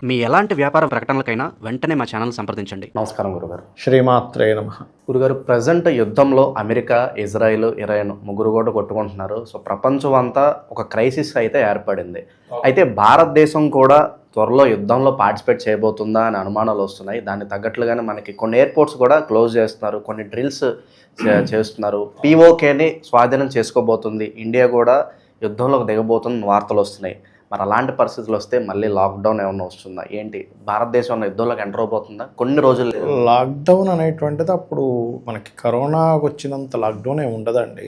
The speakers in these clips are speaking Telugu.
మీ ఎలాంటి వ్యాపార ప్రకటనలకైనా వెంటనే మా ఛానల్ సంప్రదించండి. నమస్కారం గురుగారు. శ్రీమాత్రే నమః. గురుగారు, ప్రజెంట్ యుద్ధంలో అమెరికా, ఇజ్రాయిల్, ఇరాన్ ముగ్గురు కూడా కొట్టుకుంటున్నారు. సో ప్రపంచం అంతా ఒక క్రైసిస్ అయితే ఏర్పడింది. అయితే భారతదేశం కూడా త్వరలో యుద్ధంలో పార్టిసిపేట్ చేయబోతుందా అని అనుమానాలు వస్తున్నాయి. దానికి తగ్గట్లుగానే మనకి కొన్ని ఎయిర్పోర్ట్స్ కూడా క్లోజ్ చేస్తున్నారు, కొన్ని డ్రిల్స్ చేస్తున్నారు. POKని స్వాధీనం చేసుకోబోతుంది ఇండియా, కూడా యుద్ధంలోకి దిగబోతున్న వార్తలు వస్తున్నాయి. మరి అలాంటి పరిస్థితులు వస్తే మళ్ళీ లాక్డౌన్ ఏమన్నా వస్తుందా ఏంటి? భారతదేశం ఉన్న యుద్ధంలోకి ఎంటర్ అవబోతుందా? కొన్ని రోజులు లాక్డౌన్ అనేటువంటిది అప్పుడు మనకి కరోనా వచ్చినంత లాక్డౌన్ ఏమి ఉండదండి.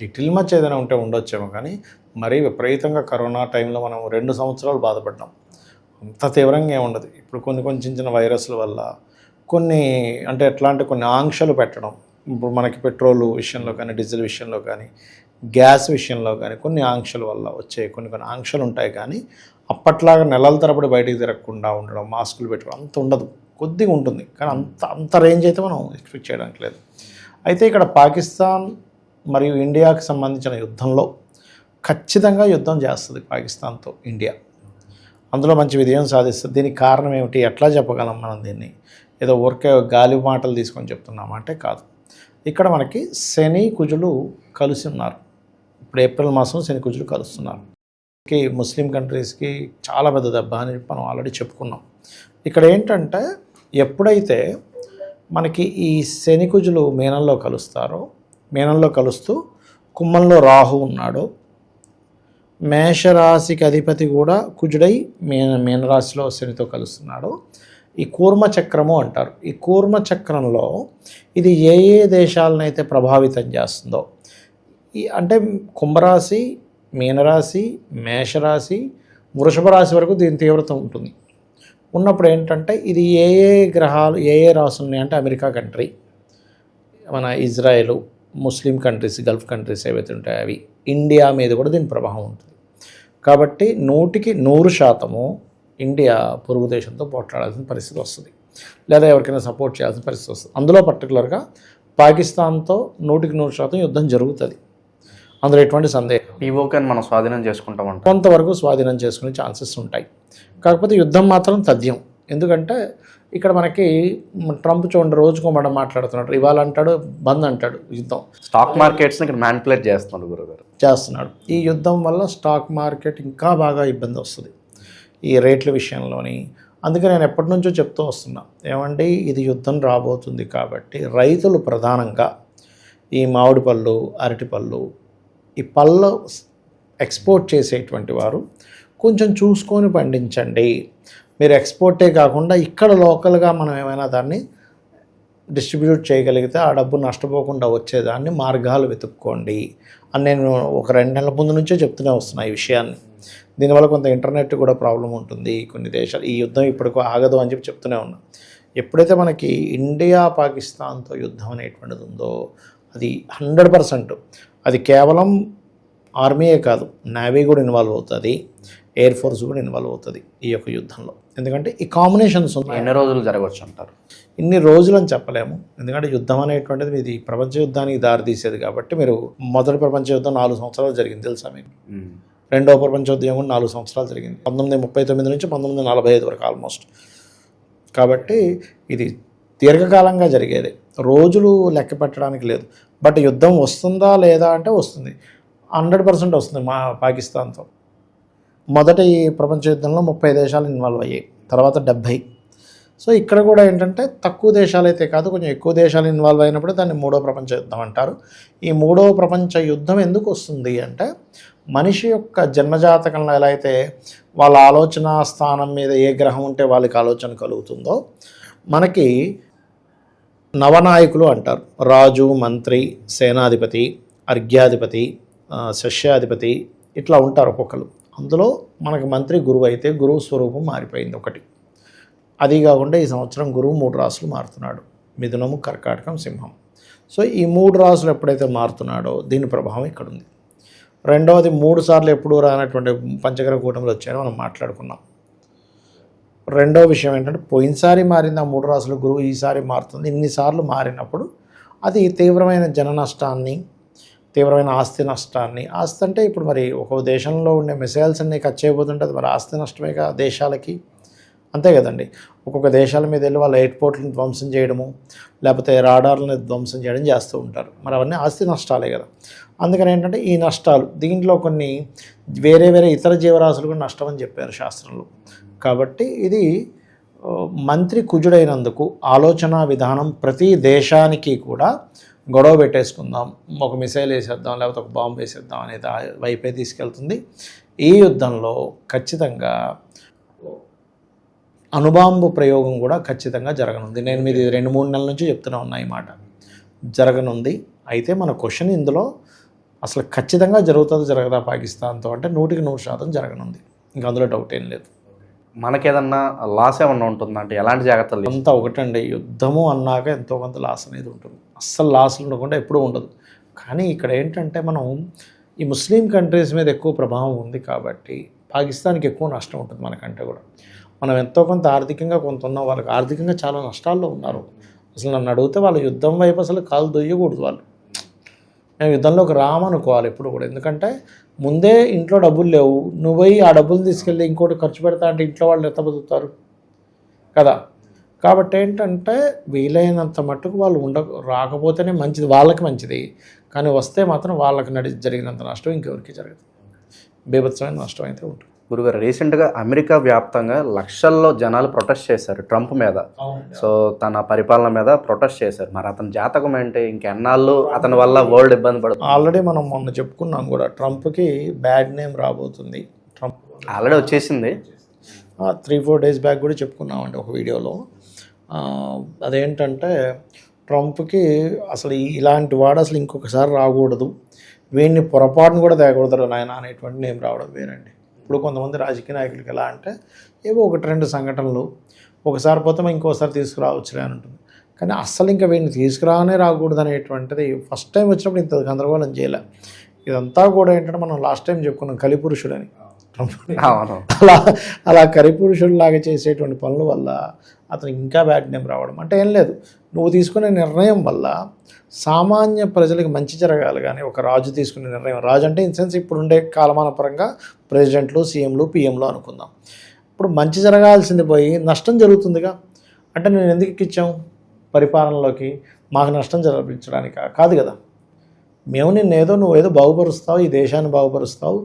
లిటిల్ మచ్ ఏదైనా ఉంటే ఉండొచ్చేమో, కానీ మరీ విపరీతంగా కరోనా టైంలో మనం 2 సంవత్సరాలు బాధపడ్డాం. అంత తీవ్రంగా ఏమి ఉండదు. ఇప్పుడు కొన్ని చిన్న చిన్న వైరస్ల వల్ల కొన్ని అంటే ఎట్లా అంటే కొన్ని ఆంక్షలు పెట్టడం. ఇప్పుడు మనకి పెట్రోల్ విషయంలో కానీ, డీజిల్ విషయంలో కానీ, గ్యాస్ విషయంలో కానీ కొన్ని ఆంక్షల వల్ల వచ్చే కొన్ని ఆంక్షలు ఉంటాయి. కానీ అప్పట్లాగా నెలల తరబడి బయటికి తిరగకుండా ఉండడం, మాస్కులు పెట్టుకోవడం అంత ఉండదు, కొద్దిగా ఉంటుంది. కానీ అంత రేంజ్ అయితే మనం ఎక్స్పెక్ట్ చేయడానికి లేదు. అయితే ఇక్కడ పాకిస్తాన్ మరియు ఇండియాకి సంబంధించిన యుద్ధంలో ఖచ్చితంగా యుద్ధం చేస్తుంది పాకిస్తాన్తో ఇండియా. అందులో మంచి విజయం సాధిస్తుంది. దీనికి కారణం ఏమిటి, ఎట్లా చెప్పగలం మనం దీన్ని? ఏదో ఊరికే గాలి మాటలు తీసుకొని చెప్తున్నామంటే కాదు. ఇక్కడ మనకి శని కుజులు కలిసి ఉన్నారు. ఇప్పుడు ఏప్రిల్ మాసం శని కుజులు కలుస్తున్నారు. ముస్లిం కంట్రీస్కి చాలా పెద్ద దెబ్బ అని మనం ఆల్రెడీ చెప్పుకున్నాం. ఇక్కడ ఏంటంటే ఎప్పుడైతే మనకి ఈ శని కుజులు మీనంలో కలుస్తారో, మీనంలో కలుస్తూ కుంభంలో రాహు ఉన్నాడో, మేషరాశికి అధిపతి కూడా కుజుడై మీనరాశిలో శనితో కలుస్తున్నాడో, ఈ కూర్మ చక్రము అంటారు. ఈ కూర్మ చక్రంలో ఇది ఏ దేశాలనైతే ప్రభావితం చేస్తుందో, అంటే కుంభరాశి, మీనరాశి, మేషరాశి, వృషభ రాశి వరకు దీని తీవ్రత ఉంటుంది. ఉన్నప్పుడు ఏంటంటే ఇది ఏ గ్రహాలు ఏ రాశులు ఉన్నాయంటే అమెరికా కంట్రీ, మన Israel, Muslim countries, Gulf countries ఏవైతే ఉంటాయో అవి, ఇండియా మీద కూడా దీని ప్రభావం ఉంటుంది. కాబట్టి 100% ఇండియా పొరుగు దేశంతో పోట్లాడాల్సిన పరిస్థితి వస్తుంది, లేదా ఎవరికైనా సపోర్ట్ చేయాల్సిన పరిస్థితి వస్తుంది. అందులో పర్టికులర్గా పాకిస్తాన్తో 100% యుద్ధం జరుగుతుంది. అందులో ఎటువంటి సందేహం. POKని మనం స్వాధీనం చేసుకుంటామంట, కొంతవరకు స్వాధీనం చేసుకునే ఛాన్సెస్ ఉంటాయి. కాకపోతే యుద్ధం మాత్రం తథ్యం. ఎందుకంటే ఇక్కడ మనకి ట్రంప్ చూడండి రోజుకో మనం మాట్లాడుతున్నాడు. ఇవాళ అంటాడు, బంద్ అంటాడు, యుద్ధం. స్టాక్ మార్కెట్స్ని ఇక్కడ మ్యానిపులేట్ చేస్తున్నాడు గురుగారు, చేస్తున్నాడు. ఈ యుద్ధం వల్ల స్టాక్ మార్కెట్ ఇంకా బాగా ఇబ్బంది వస్తుంది ఈ రేట్ల విషయంలోని. అందుకే నేను ఎప్పటి నుంచో చెప్తూ వస్తున్నా, ఏమండి ఇది యుద్ధం రాబోతుంది కాబట్టి రైతులు ప్రధానంగా ఈ మామిడి పళ్ళు, అరటి పళ్ళు, ఈ పళ్ళు ఎక్స్పోర్ట్ చేసేటువంటి వారు కొంచెం చూసుకొని పండించండి. మీరు ఎక్స్పోర్టే కాకుండా ఇక్కడ లోకల్గా మనం ఏమైనా దాన్ని డిస్ట్రిబ్యూట్ చేయగలిగితే ఆ డబ్బు నష్టపోకుండా వచ్చేదాన్ని మార్గాలు వెతుక్కోండి అని నేను ఒక 2 నెలల ముందు నుంచే చెప్తూనే వస్తున్నా ఈ విషయాన్ని. దీనివల్ల కొంత ఇంటర్నెట్ కూడా ప్రాబ్లం ఉంటుంది కొన్ని దేశాలు. ఈ యుద్ధం ఇప్పటికో ఆగదు అని చెప్తూనే ఉన్నా. ఎప్పుడైతే మనకి ఇండియా పాకిస్తాన్తో యుద్ధం అనేటువంటిది ఉందో అది 100%, అది కేవలం ఆర్మీయే కాదు, నేవీ కూడా ఇన్వాల్వ్ అవుతుంది, ఎయిర్ ఫోర్స్ కూడా ఇన్వాల్వ్ అవుతుంది ఈ యొక్క యుద్ధంలో. ఎందుకంటే ఈ కాంబినేషన్స్ ఉన్నాయి. ఎన్ని రోజులు జరగవచ్చు అంటారు? ఇన్ని రోజులు అని చెప్పలేము. ఎందుకంటే యుద్ధం అనేటువంటిది ఇది ప్రపంచ యుద్ధానికి దారి తీసేది. కాబట్టి మీరు మొదటి ప్రపంచ యుద్ధం 4 సంవత్సరాలు జరిగింది తెలుసా మీకు? రెండవ ప్రపంచ యుద్ధం కూడా 4 సంవత్సరాలు జరిగింది, 1939 నుంచి 1945 వరకు ఆల్మోస్ట్. కాబట్టి ఇది దీర్ఘకాలంగా జరిగేది, రోజులు లెక్క పెట్టడానికి లేదు. బట్ యుద్ధం వస్తుందా లేదా అంటే వస్తుంది, 100% వస్తుంది. మా పాకిస్తాన్తో మొదటి ప్రపంచ యుద్ధంలో 30 దేశాలు ఇన్వాల్వ్ అయ్యాయి, తర్వాత 70. సో ఇక్కడ కూడా ఏంటంటే తక్కువ దేశాలైతే కాదు, కొంచెం ఎక్కువ దేశాలు ఇన్వాల్వ్ అయినప్పుడు దాన్ని 3వ ప్రపంచ యుద్ధం అంటారు. ఈ 3వ ప్రపంచ యుద్ధం ఎందుకు వస్తుంది అంటే మనిషి యొక్క జన్మజాతకంలో ఎలా అయితే వాళ్ళ ఆలోచన స్థానం మీద ఏ గ్రహం ఉంటే వాళ్ళకి ఆలోచన కలుగుతుందో, మనకి నవనాయకులు అంటారు. రాజు, మంత్రి, సేనాధిపతి, అర్ఘ్యాధిపతి, శస్యాధిపతి ఇట్లా ఉంటారు ఒక్కొక్కరు. అందులో మనకి మంత్రి గురువు అయితే గురువు స్వరూపం మారిపోయింది ఒకటి. అది కాకుండా ఈ సంవత్సరం గురువు 3 రాసులు మారుతున్నాడు, మిథునము, కర్కాటకం, సింహం. సో ఈ 3 రాసులు ఎప్పుడైతే మారుతున్నాడో దీని ప్రభావం ఇక్కడ ఉంది. రెండవది 3 సార్లు ఎప్పుడు రానటువంటి పంచగ్రహ కూటములు వచ్చాయని మనం మాట్లాడుకున్నాం. రెండవ విషయం ఏంటంటే పోయినసారి మారింది ఆ 3 రాసుల గురువు, ఈసారి మారుతుంది. ఇన్నిసార్లు మారినప్పుడు అది తీవ్రమైన జన నష్టాన్ని, తీవ్రమైన ఆస్తి నష్టాన్ని. ఆస్తి అంటే ఇప్పుడు మరి ఒక దేశంలో ఉండే మిసైల్స్ అన్నీ కట్ చేయబోతుంటే అది మరి ఆస్తి నష్టమేగా దేశాలకి. అంతే కదండి. ఒక్కొక్క దేశాల మీద వెళ్ళి వాళ్ళ ఎయిర్పోర్ట్లను ధ్వంసం చేయడము, లేకపోతే రాడార్లను ధ్వంసం చేయడం చేస్తూ ఉంటారు. మరి అవన్నీ ఆస్తి నష్టాలే కదా. అందుకని ఏంటంటే ఈ నష్టాలు దీంట్లో కొన్ని వేరే వేరే ఇతర జీవరాశులు కూడా నష్టం అని చెప్పారు శాస్త్రంలో. కాబట్టి ఇది మంత్రి కుజుడైనందుకు ఆలోచన విధానం ప్రతి దేశానికి కూడా గొడవ పెట్టేసుకుందాం, ఒక మిసైల్ వేసేద్దాం, లేకపోతే ఒక బాంబు వేసేద్దాం అనేది వైపే తీసుకెళ్తుంది. ఈ యుద్ధంలో ఖచ్చితంగా అణుబాంబు ప్రయోగం కూడా ఖచ్చితంగా జరగనుంది. నేను మీరు 2-3 నెలల నుంచి చెప్తూనే ఉన్నా ఈ మాట, జరగనుంది. అయితే మన క్వశ్చన్ ఇందులో అసలు ఖచ్చితంగా జరుగుతుందో జరగదా పాకిస్తాన్తో అంటే 100% జరగనుంది. ఇంకా అందులో డౌట్ ఏం లేదు. మనకేదన్నా లాస్ ఏమన్నా ఉంటుందంటే ఎలాంటి జాగ్రత్తలు అంతా ఒకటండి, యుద్ధము అన్నాక ఎంతో కొంత లాస్ అనేది ఉంటుంది. అస్సలు లాస్లు ఉండకుండా ఎప్పుడూ ఉండదు. కానీ ఇక్కడ ఏంటంటే మనం ఈ ముస్లిం కంట్రీస్ మీద ఎక్కువ ప్రభావం ఉంది కాబట్టి పాకిస్తాన్కి ఎక్కువ నష్టం ఉంటుంది మనకంటే కూడా. మనం ఎంతో కొంత ఆర్థికంగా కొంత ఉన్నాం, వాళ్ళకి ఆర్థికంగా చాలా నష్టాల్లో ఉన్నారు. అసలు నన్ను అడిగితే వాళ్ళ యుద్ధం వైపు అసలు కాలు దొయ్యకూడదు. వాళ్ళు మేము యుద్ధంలోకి రామనుకోవాలి ఎప్పుడు కూడా. ఎందుకంటే ముందే ఇంట్లో డబ్బులు లేవు, నువ్వు పోయి ఆ డబ్బులు తీసుకెళ్ళి ఇంకోటి ఖర్చు పెడతా అంటే ఇంట్లో వాళ్ళు ఎంత బతుకుతారు కదా. కాబట్టి ఏంటంటే వీలైనంత మట్టుకు వాళ్ళు రాకపోతేనే మంచిది, వాళ్ళకి మంచిది. కానీ వస్తే మాత్రం వాళ్ళకి జరిగినంత నష్టం ఇంకెవరికి జరగదు. బీభత్సమైన నష్టం అయితే ఉంటుంది. గురుగారు, రీసెంట్గా అమెరికా వ్యాప్తంగా లక్షల్లో జనాలు ప్రొటెస్ట్ చేశారు ట్రంప్ మీద. సో తన పరిపాలన మీద ప్రొటెస్ట్ చేశారు. మరి అతని జాతకం ఏంటి? ఇంకెన్నాళ్ళు అతని వల్ల వరల్డ్ ఇబ్బంది పడుతుంది? ఆల్రెడీ మనం మొన్న చెప్పుకున్నాం కూడా, ట్రంప్కి బ్యాడ్ నేమ్ రాబోతుంది. ట్రంప్ ఆల్రెడీ వచ్చేసింది. 3-4 డేస్ బ్యాక్ కూడా చెప్పుకున్నామండి ఒక వీడియోలో. అదేంటంటే ట్రంప్కి అసలు ఇలాంటి వాడు అసలు ఇంకొకసారి రాకూడదు, వీడిని పొరపాటును కూడా తేకూడదు నాయన అనేటువంటి నేమ్ రావడం వేరండి. ఇప్పుడు కొంతమంది రాజకీయ నాయకులకి ఎలా అంటే ఏవో 1-2 సంఘటనలు ఒకసారి పోతే ఇంకోసారి తీసుకురావచ్చులే అని ఉంటుంది. కానీ అస్సలు ఇంకా వీడిని తీసుకురానే రాకూడదు అనేటువంటిది ఫస్ట్ టైం వచ్చినప్పుడు ఇంత గందరగోళం చేయలే. ఇదంతా కూడా ఏంటంటే మనం లాస్ట్ టైం చెప్పుకున్నాం కలిపురుషుడని. అలా కలిపురుషుడిలాగా చేసేటువంటి పనుల వల్ల అతనికి ఇంకా బ్యాడ్ నేమ్ రావడం. అంటే ఏం లేదు, నువ్వు తీసుకునే నిర్ణయం వల్ల సామాన్య ప్రజలకు మంచి జరగాలి. కానీ ఒక రాజు తీసుకునే నిర్ణయం, రాజు అంటే ఇన్ సెన్స్ ఇప్పుడు ఉండే కాలమాన పరంగా ప్రెసిడెంట్లు, సీఎంలు, పిఎంలు అనుకుందాం. ఇప్పుడు మంచి జరగాల్సింది పోయి నష్టం జరుగుతుందిగా. అంటే నేను ఎందుకు ఎక్కించాం పరిపాలనలోకి? మాకు నష్టం జరిపించడానికి కాదు కదా. మేము నువ్వు ఏదో బాగుపరుస్తావు, ఈ దేశాన్ని బాగుపరుస్తావు,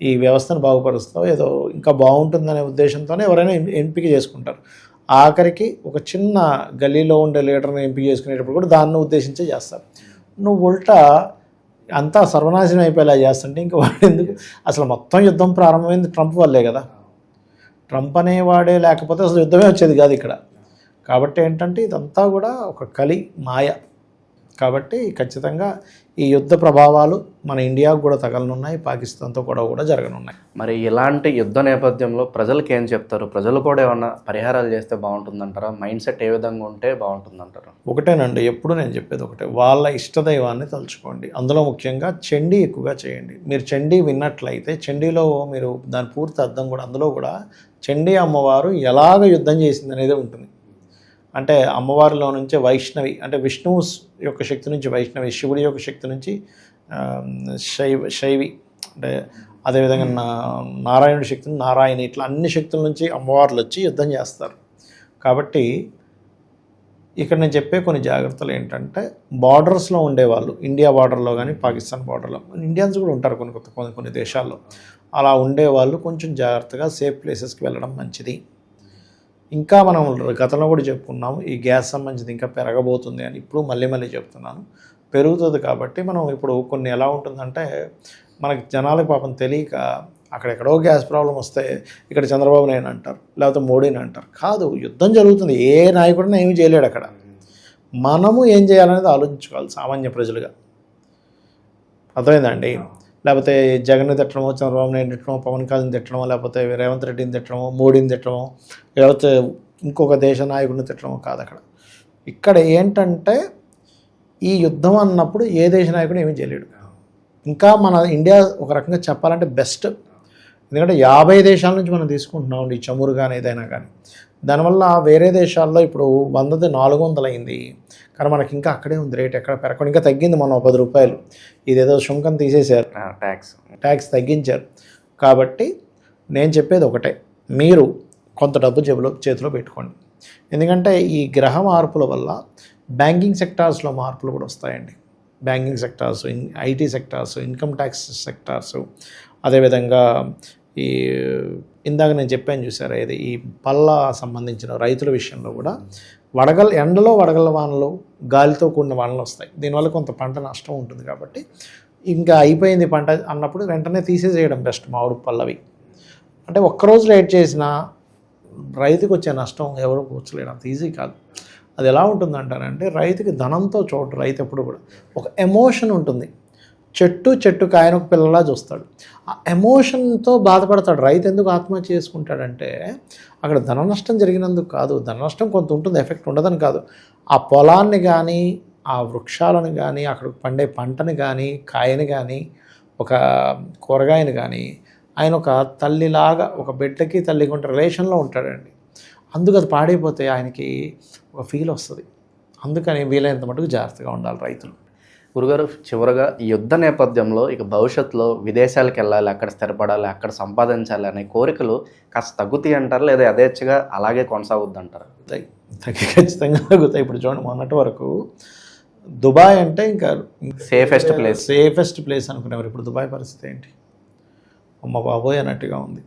ఈ వ్యవస్థను బాగుపరుస్తావు, ఏదో ఇంకా బాగుంటుందనే ఉద్దేశంతోనే ఎవరైనా ఎంపిక చేసుకుంటారు. ఆఖరికి ఒక చిన్న గల్లీలో ఉండే లీడర్ని ఎంపిక చేసుకునేటప్పుడు కూడా దాన్ని ఉద్దేశించే చేస్తారు. నువ్వు ఉల్టా అంతా సర్వనాశనం అయిపోయేలా చేస్తుంటే ఇంకా వాడు ఎందుకు? అసలు మొత్తం యుద్ధం ప్రారంభమైంది ట్రంప్ వల్లే కదా. ట్రంప్ అనేవాడే లేకపోతే అసలు యుద్ధమే వచ్చేది కాదు ఇక్కడ. కాబట్టి ఏంటంటే ఇదంతా కూడా ఒక మాయ. కాబట్టి ఖచ్చితంగా ఈ యుద్ధ ప్రభావాలు మన ఇండియాకు కూడా తగలనున్నాయి, పాకిస్తాన్తో కూడా జరగనున్నాయి. మరి ఇలాంటి యుద్ధ నేపథ్యంలో ప్రజలకు ఏం చెప్తారు? ప్రజలు కూడా ఏమన్నా పరిహారాలు చేస్తే బాగుంటుందంటారా? మైండ్ సెట్ ఏ విధంగా ఉంటే బాగుంటుందంటారా? ఒకటేనండి, ఎప్పుడు నేను చెప్పేది ఒకటే, వాళ్ళ ఇష్టదైవాన్ని తలుచుకోండి. అందులో ముఖ్యంగా చండీ ఎక్కువగా చేయండి. మీరు చండీ విన్నట్లయితే చండీలో మీరు దాని పూర్తి అర్థం కూడా, అందులో కూడా చండీ అమ్మవారు ఎలాగ యుద్ధం చేసింది అనేది ఉంటుంది. అంటే అమ్మవారిలో నుంచి వైష్ణవి, అంటే విష్ణువు యొక్క శక్తి నుంచి వైష్ణవి, శివుడి యొక్క శక్తి నుంచి శైవి, అంటే అదేవిధంగా నారాయణుడి శక్తిని నారాయణి, ఇట్లా అన్ని శక్తుల నుంచి అమ్మవార్లు వచ్చి యుద్ధం చేస్తారు. కాబట్టి ఇక్కడ నేను చెప్పే కొన్ని జాగ్రత్తలు ఏంటంటే, బార్డర్స్లో ఉండేవాళ్ళు, ఇండియా బార్డర్లో కానీ పాకిస్తాన్ బార్డర్లో, ఇండియన్స్ కూడా ఉంటారు కొన్ని దేశాల్లో, అలా ఉండేవాళ్ళు కొంచెం జాగ్రత్తగా సేఫ్ ప్లేసెస్కి వెళ్ళడం మంచిది. ఇంకా మనం గతంలో కూడా చెప్పుకున్నాము, ఈ గ్యాస్ సంబంధించి ఇంకా పెరగబోతుంది అని. ఇప్పుడు మళ్ళీ చెప్తున్నాను, పెరుగుతుంది. కాబట్టి మనం ఇప్పుడు కొన్ని ఎలా ఉంటుందంటే, మనకి జనాలకు పాపం తెలియక అక్కడెక్కడో గ్యాస్ ప్రాబ్లం వస్తే ఇక్కడ చంద్రబాబు నాయుడు అంటారు, లేకపోతే మోడీని అంటారు. కాదు, యుద్ధం జరుగుతుంది, ఏ నాయకుడిని ఏమీ చేయలేడు అక్కడ. మనము ఏం చేయాలనేది ఆలోచించుకోవాలి సామాన్య ప్రజలుగా. అర్థమైందండి? లేకపోతే జగన్ని తిట్టడమో, చంద్రబాబు నాయుడు తిట్టడమో, పవన్ కళ్యాణ్ తిట్టడమో, లేకపోతే రేవంత్ రెడ్డిని తిట్టడమో, మోడీని తిట్టడమో, లేకపోతే ఇంకొక దేశ నాయకుడిని తిట్టడమో కాదు అక్కడ. ఇక్కడ ఏంటంటే ఈ యుద్ధం అన్నప్పుడు ఏ దేశ నాయకుడు ఏమీ చేయలేడు. ఇంకా మన ఇండియా ఒక రకంగా చెప్పాలంటే బెస్ట్. ఎందుకంటే 50 దేశాల నుంచి మనం తీసుకుంటున్నాం ఈ చమురు కానీ ఏదైనా కానీ. దానివల్ల వేరే దేశాల్లో ఇప్పుడు 100ది 400 అయింది, కానీ మనకి ఇంకా అక్కడే ఉంది రేట్, ఎక్కడ పెరగకుండా ఇంకా తగ్గింది. మనం 10 రూపాయలు ఇదేదో సుంకం తీసేశారు, ట్యాక్స్ తగ్గించారు. కాబట్టి నేను చెప్పేది ఒకటే, మీరు కొంత డబ్బు చేతిలో పెట్టుకోండి. ఎందుకంటే ఈ గ్రహ మార్పుల వల్ల బ్యాంకింగ్ సెక్టార్స్లో మార్పులు కూడా వస్తాయండి. Banking sectors, IT sectors, income tax sectors, అదేవిధంగా ఈ ఇందాక నేను చెప్పాను చూసారా, ఇది ఈ పళ్ళ సంబంధించిన రైతుల విషయంలో కూడా ఎండలో వడగళ్ళ వానలు, గాలితో కూడిన వానలు వస్తాయి. దీనివల్ల కొంత పంట నష్టం ఉంటుంది. కాబట్టి ఇంకా అయిపోయింది పంట అన్నప్పుడు వెంటనే తీసేసేయడం బెస్ట్. మామిడి పళ్ళవి అంటే ఒక్కరోజు లేట్ చేసినా రైతుకు వచ్చే నష్టం ఎవరు కూర్చోలేడు, అంత ఈజీ కాదు. అది ఎలా ఉంటుందంటారంటే, రైతుకి ధనంతో చోటు. రైతు ఎప్పుడు కూడా ఒక ఎమోషన్ ఉంటుంది. చెట్టు కాయన ఒక పిల్లలా చూస్తాడు. ఆ ఎమోషన్తో బాధపడతాడు. రైతు ఎందుకు ఆత్మహత్య చేసుకుంటాడంటే అక్కడ ధన నష్టం జరిగినందుకు కాదు. ధన నష్టం కొంత ఉంటుంది, ఎఫెక్ట్ ఉండదని కాదు. ఆ పొలాన్ని కానీ, ఆ వృక్షాలను కానీ, అక్కడ పండే పంటని కానీ, కాయని కానీ, ఒక కూరగాయని కానీ ఆయన ఒక తల్లిలాగా, ఒక బిడ్డకి తల్లికి ఉంటే రిలేషన్లో ఉంటాడండి. అందుకు అది పాడైపోతే ఆయనకి ఒక ఫీల్ వస్తుంది. అందుకని వీలైనంత మటుకు జాగ్రత్తగా ఉండాలి రైతులు. గురుగారు, చివరగా ఈ యుద్ధ నేపథ్యంలో ఇక భవిష్యత్తులో విదేశాలకు వెళ్ళాలి, అక్కడ స్థిరపడాలి, అక్కడ సంపాదించాలి అనే కోరికలు కాస్త తగ్గుతాయి అంటారు, లేదా యథేచ్ఛగా అలాగే కొనసాగుద్ది అంటారు? ఖచ్చితంగా తగ్గుతాయి. ఇప్పుడు చూడండి, మొన్నటి వరకు దుబాయ్ అంటే ఇంకా సేఫెస్ట్ ప్లేస్ అనుకునేవారు. ఇప్పుడు దుబాయ్ పరిస్థితి ఏంటి? అమ్మ బాబోయ్ అన్నట్టుగా ఉంది.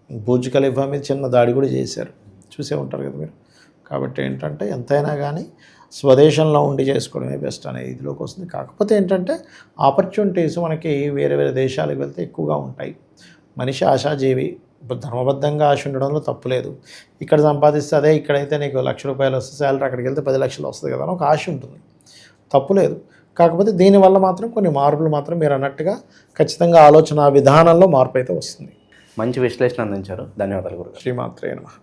బుర్జ్ ఖలీఫా మీద చిన్న దాడి కూడా చేశారు, చూసే ఉంటారు కదా మీరు. కాబట్టి ఏంటంటే ఎంతైనా కానీ స్వదేశంలో ఉండి చేసుకోవడమే బెస్ట్ అనే ఇదిలోకి వస్తుంది. కాకపోతే ఏంటంటే ఆపర్చునిటీస్ మనకి వేరే వేరే దేశాలకు వెళ్తే ఎక్కువగా ఉంటాయి. మనిషి ఆశాజీవి. ఇప్పుడు ధర్మబద్ధంగా ఆశ ఉండడంలో తప్పులేదు. ఇక్కడ సంపాదిస్తే అదే ఇక్కడైతే నీకు ₹1,00,000 వస్తే శాలరీ, అక్కడికి వెళ్తే 10 లక్షలు వస్తుంది కదా అని ఒక ఆశ ఉంటుంది, తప్పులేదు. కాకపోతే దీనివల్ల మాత్రం కొన్ని మార్పులు మాత్రం మీరు అన్నట్టుగా ఖచ్చితంగా ఆలోచన విధానంలో మార్పు అయితే వస్తుంది. మంచి విశ్లేషణ అందించారు. ధన్యవాదాలు గురుగారు. శ్రీమాత్రే నమః.